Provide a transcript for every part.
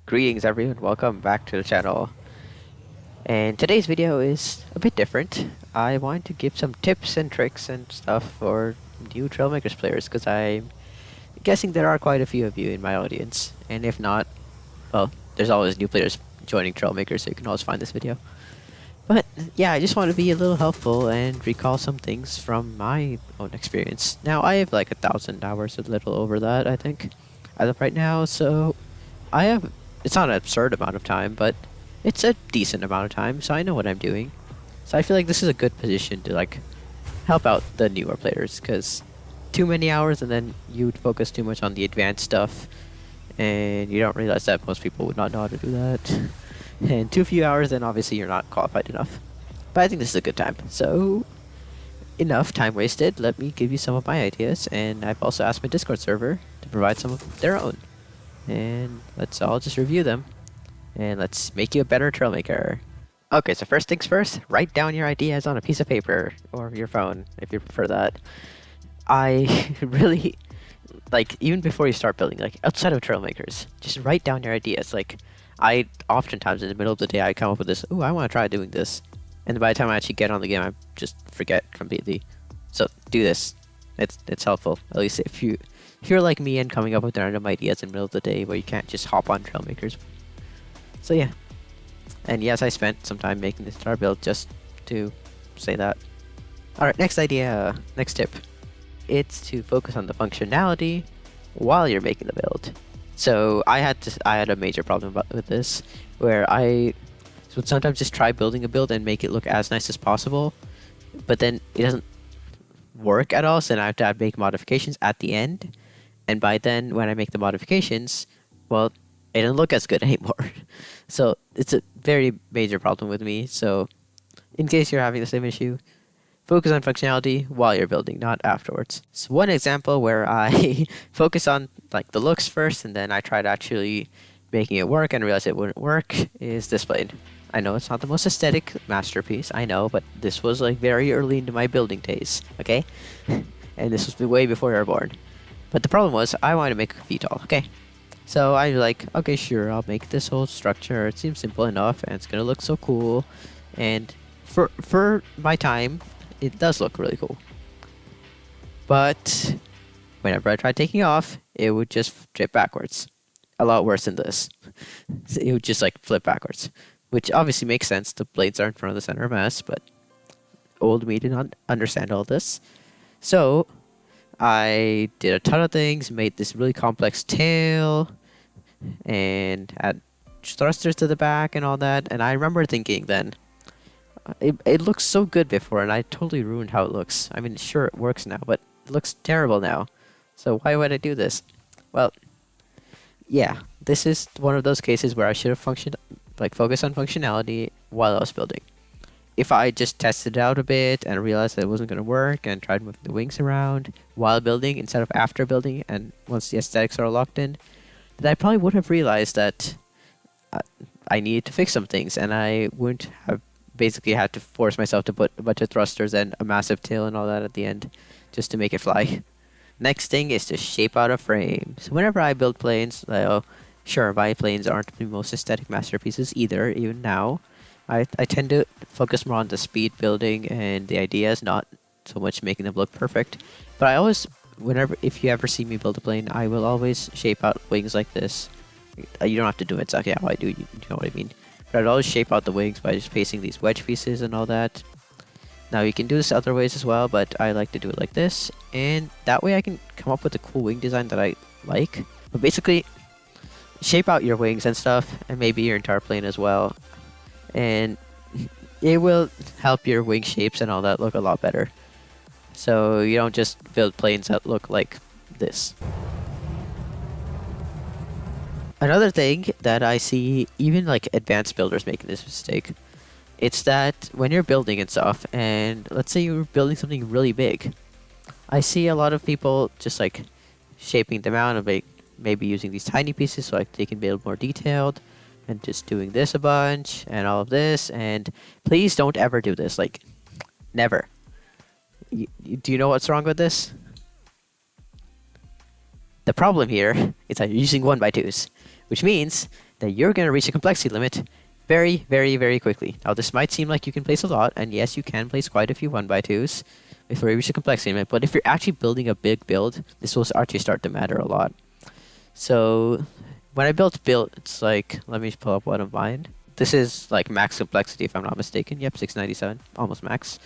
Greetings everyone, welcome back to the channel. And today's video is a bit different. I want to give some tips and tricks and stuff for new Trailmakers players because I'm guessing there are quite a few of you in my audience. And if not, well, there's always new players joining Trailmakers, so you can always find this video. But yeah, I just want to be a little helpful and recall some things from my own experience. Now, I have like 1,000 hours, a little over that, I think, as of right now, so I have, it's not an absurd amount of time, but it's a decent amount of time, so I know what I'm doing. So I feel like this is a good position to like help out the newer players, because too many hours and then you'd focus too much on the advanced stuff, and you don't realize that most people would not know how to do that. And too few hours, then obviously you're not qualified enough. But I think this is a good time. So enough time wasted. Let me give you some of my ideas, and I've also asked my Discord server to provide some of their own. And let's all just review them. And let's make you a better Trailmaker. Okay, so first things first, write down your ideas on a piece of paper, or your phone, if you prefer that. I really, like, even before you start building, like, outside of Trailmakers, just write down your ideas. Like, I oftentimes in the middle of the day, I come up with this, ooh, I want to try doing this. And by the time I actually get on the game, I just forget completely. So, do this. It's helpful. At least if you're like me and coming up with random ideas in the middle of the day where you can't just hop on Trailmakers. So yeah. And yes, I spent some time making this star build just to say that. Alright, next idea, next tip. It's to focus on the functionality while you're making the build. So I had a major problem with this, where I would sometimes just try building a build and make it look as nice as possible, but then it doesn't work at all, so then I have to make modifications at the end. And by then, when I make the modifications, well, it doesn't look as good anymore. So it's a very major problem with me. So in case you're having the same issue, focus on functionality while you're building, not afterwards. So one example where I focus on like the looks first, and then I tried actually making it work and realized it wouldn't work, is this blade. I know it's not the most aesthetic masterpiece, I know, but this was like very early into my building days, okay? And this was way before you were born. But the problem was, I wanted to make a VTOL, okay? So I was like, okay, sure, I'll make this whole structure. It seems simple enough, and it's gonna look so cool. And for my time, it does look really cool. But whenever I tried taking off, it would just flip backwards. A lot worse than this. It would just like flip backwards. Which obviously makes sense, the blades are in front of the center of mass, but old me did not understand all this. So I did a ton of things, made this really complex tail, and had thrusters to the back and all that. And I remember thinking then, it looks so good before, and I totally ruined how it looks. I mean, sure, it works now, but it looks terrible now. So why would I do this? Well, yeah, this is one of those cases where I should have focused on functionality while I was building. If I just tested it out a bit and realized that it wasn't going to work and tried moving the wings around while building instead of after building, and once the aesthetics are locked in, then I probably would have realized that I needed to fix some things, and I wouldn't have basically had to force myself to put a bunch of thrusters and a massive tail and all that at the end just to make it fly. Next thing is to shape out a frame. So whenever I build planes, sure, my planes aren't the most aesthetic masterpieces either, even now. I tend to focus more on the speed building and the ideas, not so much making them look perfect. But I always, if you ever see me build a plane, I will always shape out wings like this. You don't have to do it exactly how I do, you know what I mean. But I'd always shape out the wings by just pasting these wedge pieces and all that. Now you can do this other ways as well, but I like to do it like this. And that way I can come up with a cool wing design that I like. But basically, shape out your wings and stuff, and maybe your entire plane as well. And it will help your wing shapes and all that look a lot better. So you don't just build planes that look like this. Another thing that I see even like advanced builders making this mistake, it's that when you're building and stuff, and let's say you're building something really big, I see a lot of people just like shaping them out and maybe using these tiny pieces so like they can build more detailed, and just doing this a bunch and all of this. And please don't ever do this, like never. Do you know what's wrong with this? The problem here is that you're using 1x2s, which means then you're going to reach a complexity limit very, very, very quickly. Now, this might seem like you can place a lot, and yes, you can place quite a few 1x2s before you reach the complexity limit, but if you're actually building a big build, this will actually start to matter a lot. So, when I built build, it's like, let me pull up one of mine. This is like max complexity, if I'm not mistaken. Yep, 697, almost max.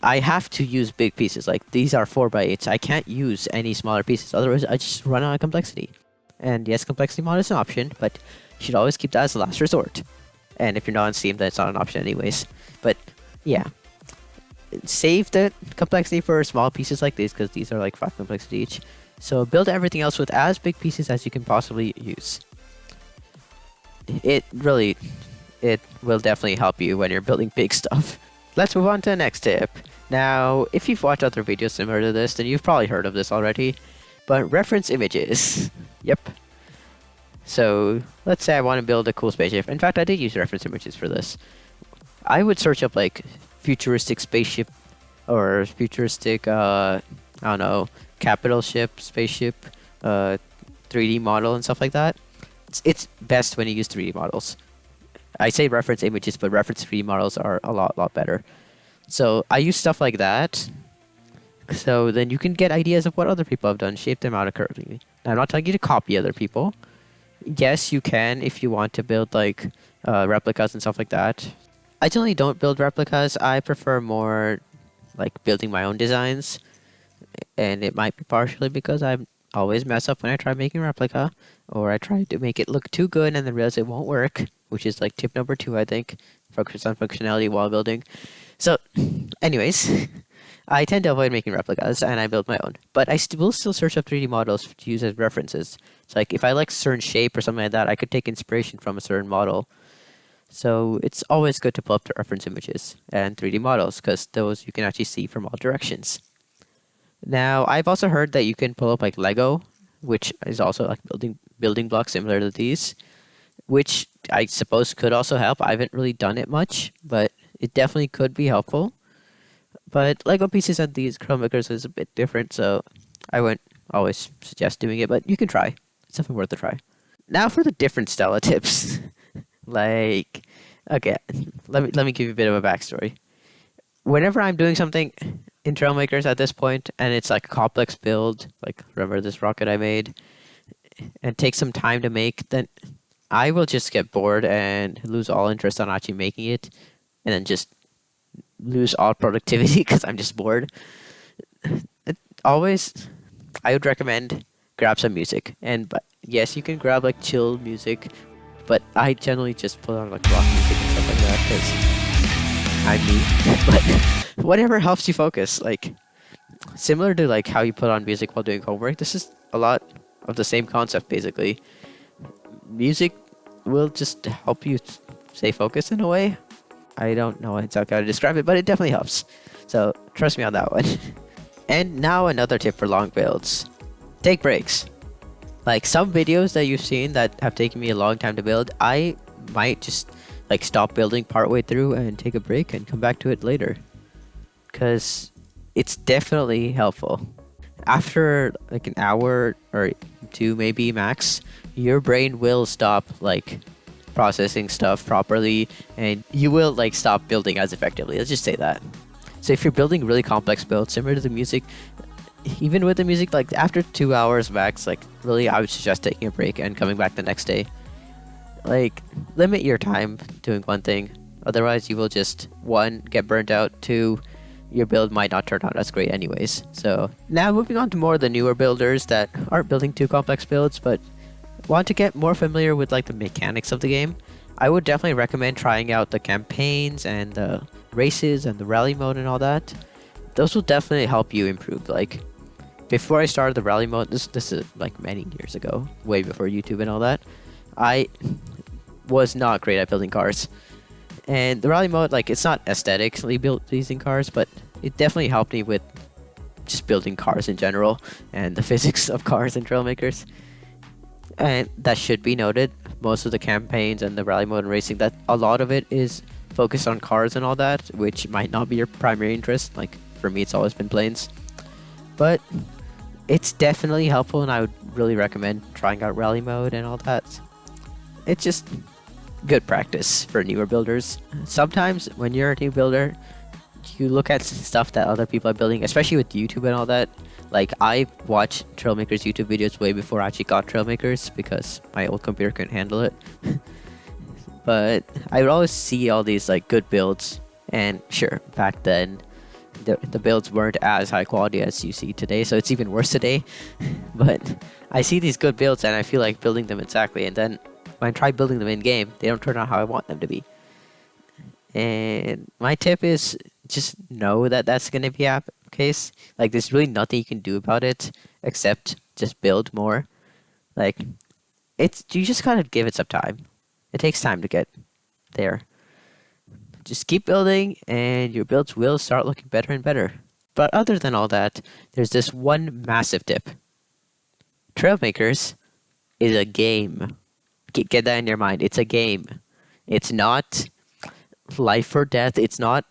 I have to use big pieces. Like, these are 4x8s. I can't use any smaller pieces, otherwise I just run out of complexity. And yes, complexity mod is an option, but you should always keep that as a last resort. And if you're not on Steam, then it's not an option anyways. But yeah, save the complexity for small pieces like these, because these are like 5 complexity each. So build everything else with as big pieces as you can possibly use. It will definitely help you when you're building big stuff. Let's move on to the next tip. Now, if you've watched other videos similar to this, then you've probably heard of this already. But reference images. Yep. So, let's say I want to build a cool spaceship. In fact, I did use reference images for this. I would search up like futuristic spaceship or futuristic, I don't know, capital ship, spaceship, 3D model and stuff like that. It's best when you use 3D models. I say reference images, but reference 3D models are a lot better. So I use stuff like that. So then you can get ideas of what other people have done, shape them out accordingly. Now, I'm not telling you to copy other people. Yes, you can if you want to build like replicas and stuff like that. I generally don't build replicas. I prefer more like building my own designs. And it might be partially because I always mess up when I try making a replica, or I try to make it look too good and then realize it won't work, which is like tip number 2, I think. Focus on functionality while building. So, anyways, I tend to avoid making replicas, and I build my own. But I will still search up 3D models to use as references. It's like, if I like a certain shape or something like that, I could take inspiration from a certain model. So, it's always good to pull up the reference images and 3D models, because those you can actually see from all directions. Now, I've also heard that you can pull up like Lego, which is also like building blocks similar to these, which I suppose could also help. I haven't really done it much, but it definitely could be helpful. But Lego pieces and these Trailmakers is a bit different, so I wouldn't always suggest doing it, but you can try. It's definitely worth a try. Now for the different style of tips. Like, okay, let me give you a bit of a backstory. Whenever I'm doing something in Trailmakers at this point, and it's like a complex build, like remember this rocket I made, and take some time to make, then I will just get bored and lose all interest on actually making it, and then just lose all productivity because I'm just bored. Always, I would recommend grab some music, but yes, you can grab like chill music, but I generally just put on like rock music and stuff like that because I'm me. But whatever helps you focus, like similar to like how you put on music while doing homework, this is a lot of the same concept basically. Music will just help you stay focused in a way. I don't know exactly how to describe it, but it definitely helps. So trust me on that one. And now another tip for long builds. Take breaks. Like some videos that you've seen that have taken me a long time to build, I might just like stop building partway through and take a break and come back to it later. Because it's definitely helpful. After like an hour or 2 maybe max, your brain will stop like processing stuff properly, and you will like stop building as effectively. Let's just say that. So if you're building really complex builds similar to the music, even with the music, like after 2 hours max, like really I would suggest taking a break and coming back the next day. Like limit your time doing one thing, otherwise you will just 1 get burnt out, 2 your build might not turn out as great anyways. So now moving on to more of the newer builders that aren't building too complex builds but want to get more familiar with like the mechanics of the game, I would definitely recommend trying out the campaigns and the races and the rally mode and all that. Those will definitely help you improve. Like before I started the rally mode, this is like many years ago, way before YouTube and all that, I was not great at building cars. And the rally mode, like it's not aesthetically pleasing cars, but it definitely helped me with just building cars in general and the physics of cars and Trailmakers. And that should be noted, most of the campaigns and the rally mode and racing, that a lot of it is focused on cars and all that, which might not be your primary interest. Like for me, it's always been planes. But it's definitely helpful, and I would really recommend trying out rally mode and all that. it's just good practice for newer builders. Sometimes when you're a new builder, you look at stuff that other people are building, especially with YouTube and all that. Like, I watched Trailmakers YouTube videos way before I actually got Trailmakers because my old computer couldn't handle it. But I would always see all these like good builds, and sure, back then the builds weren't as high quality as you see today, so it's even worse today. But I see these good builds and I feel like building them exactly, and then when I try building them in game, they don't turn out how I want them to be. And my tip is just know that that's going to be a case. Like, there's really nothing you can do about it except just build more. Like, it's you just gotta give it some time. It takes time to get there. Just keep building, and your builds will start looking better and better. But other than all that, there's this one massive tip. Trailmakers is a game. Get that in your mind. It's a game. It's not life or death. It's not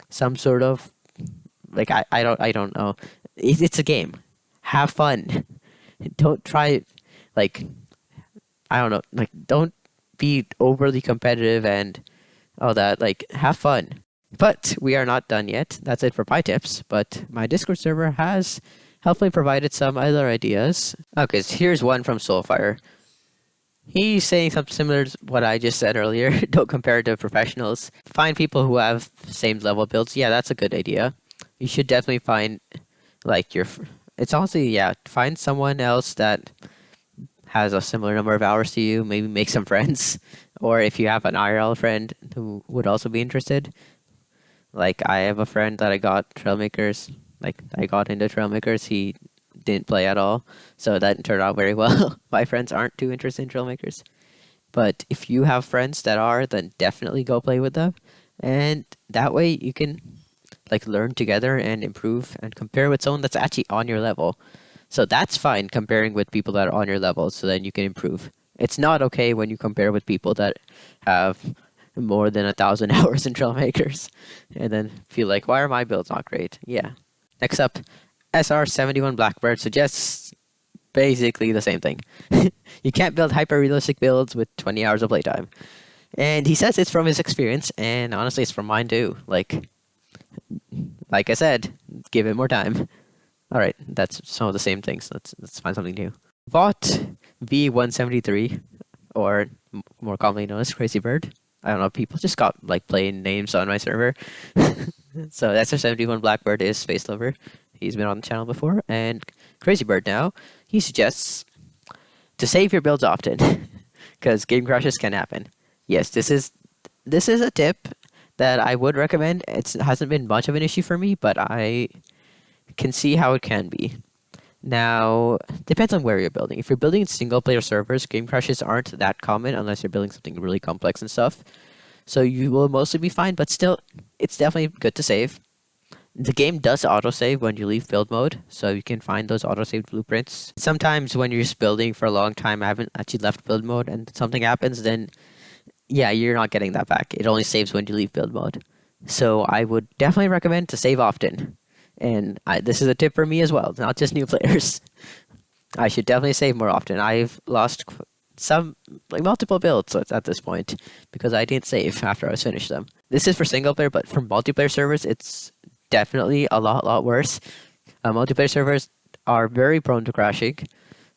some sort of like I don't know. It's a game. Have fun. Don't try like I don't know. Like, don't be overly competitive and all that. Like, have fun. But we are not done yet. That's it for my tips. But my Discord server has helpfully provided some other ideas. Okay, so here's one from Soulfire. He's saying something similar to what I just said earlier. Don't compare to professionals. Find people who have same level builds. Yeah, that's a good idea. You should definitely find, like, it's honestly, yeah, find someone else that has a similar number of hours to you. Maybe make some friends. Or if you have an IRL friend who would also be interested. Like, I have a friend that I got Trailmakers. Like, I got into Trailmakers. He didn't play at all, so that didn't turn out very well. My friends aren't too interested in Trailmakers. But if you have friends that are, then definitely go play with them. And that way you can, like, learn together and improve and compare with someone that's actually on your level. So that's fine, comparing with people that are on your level, so then you can improve. It's not okay when you compare with people that have more than 1,000 hours in Trailmakers and then feel like, why are my builds not great? Yeah. Next up, SR71 Blackbird suggests basically the same thing. You can't build hyper-realistic builds with 20 hours of playtime. And he says it's from his experience, and honestly, it's from mine too. Like I said, give it more time. Alright, that's some of the same things. Let's find something new. Vought V173, or more commonly known as Crazy Bird. I don't know, people just got like plain names on my server. So SR71 Blackbird is Space Lover. He's been on the channel before. And Crazy Bird now, he suggests to save your builds often, because game crashes can happen. Yes, this is a tip that I would recommend. It hasn't been much of an issue for me, but I can see how it can be. Now, depends on where you're building. If you're building in single-player servers, game crashes aren't that common unless you're building something really complex and stuff. So you will mostly be fine, but still, it's definitely good to save. The game does autosave when you leave build mode, so you can find those autosaved blueprints. Sometimes when you're just building for a long time, I haven't actually left build mode, and something happens, then yeah, you're not getting that back. It only saves when you leave build mode. So I would definitely recommend to save often. And this is a tip for me as well, not just new players. I should definitely save more often. I've lost multiple builds at this point because I didn't save after I was finished them. This is for single player, but for multiplayer servers, it's definitely a lot worse. Multiplayer servers are very prone to crashing.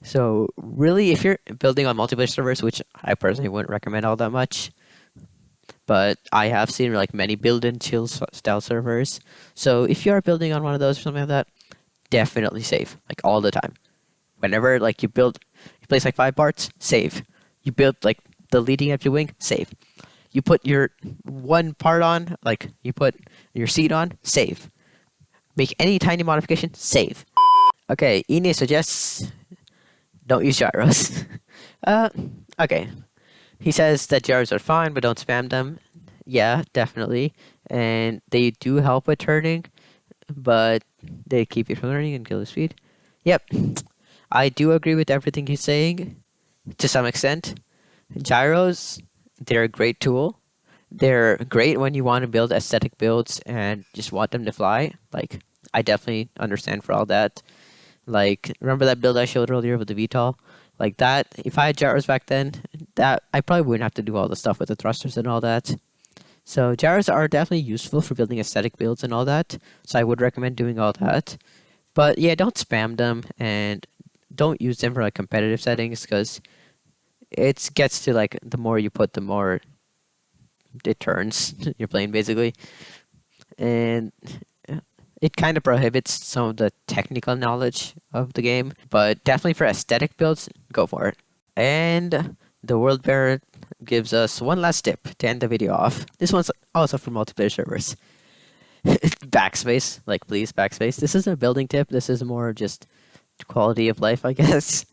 So really, if you're building on multiplayer servers, which I personally wouldn't recommend all that much, but I have seen like many build and chill style servers. So if you are building on one of those or something like that, definitely save, like all the time. Whenever like you place like 5 parts, save. You build like the leading edge of wing, save. You put your one part on, like you put your seat on, save. Make any tiny modification, save. Okay, Ine suggests don't use gyros. Okay. He says that gyros are fine, but don't spam them. Yeah, definitely. And they do help with turning, but they keep you from learning and kill the speed. Yep. I do agree with everything he's saying, to some extent. Gyros, they're a great tool. They're great when you want to build aesthetic builds and just want them to fly. Like, I definitely understand for all that. Like, remember that build I showed earlier with the VTOL? Like that, if I had gyros back then, that I probably wouldn't have to do all the stuff with the thrusters and all that. So gyros are definitely useful for building aesthetic builds and all that. So I would recommend doing all that. But yeah, don't spam them and don't use them for like competitive settings because it gets to like the more you put, the more it turns you're playing basically, and it kind of prohibits some of the technical knowledge of the game. But definitely for aesthetic builds, go for it. And the World Bear gives us one last tip to end the video off. This one's also for multiplayer servers. Backspace, like please backspace. This isn't a building tip. This is more just quality of life, I guess.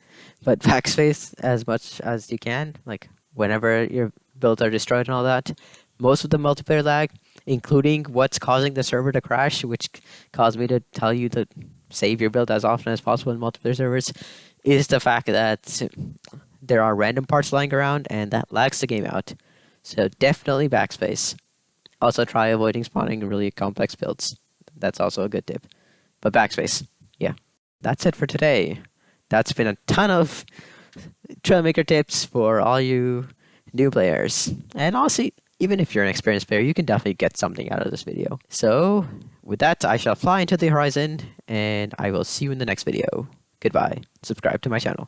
But backspace as much as you can, like whenever your builds are destroyed and all that. Most of the multiplayer lag, including what's causing the server to crash, which caused me to tell you to save your build as often as possible in multiplayer servers, is the fact that there are random parts lying around and that lags the game out. So definitely backspace. Also try avoiding spawning really complex builds. That's also a good tip. But backspace, yeah. That's it for today. That's been a ton of Trailmaker tips for all you new players. And honestly, even if you're an experienced player, you can definitely get something out of this video. So, with that, I shall fly into the horizon, and I will see you in the next video. Goodbye. Subscribe to my channel.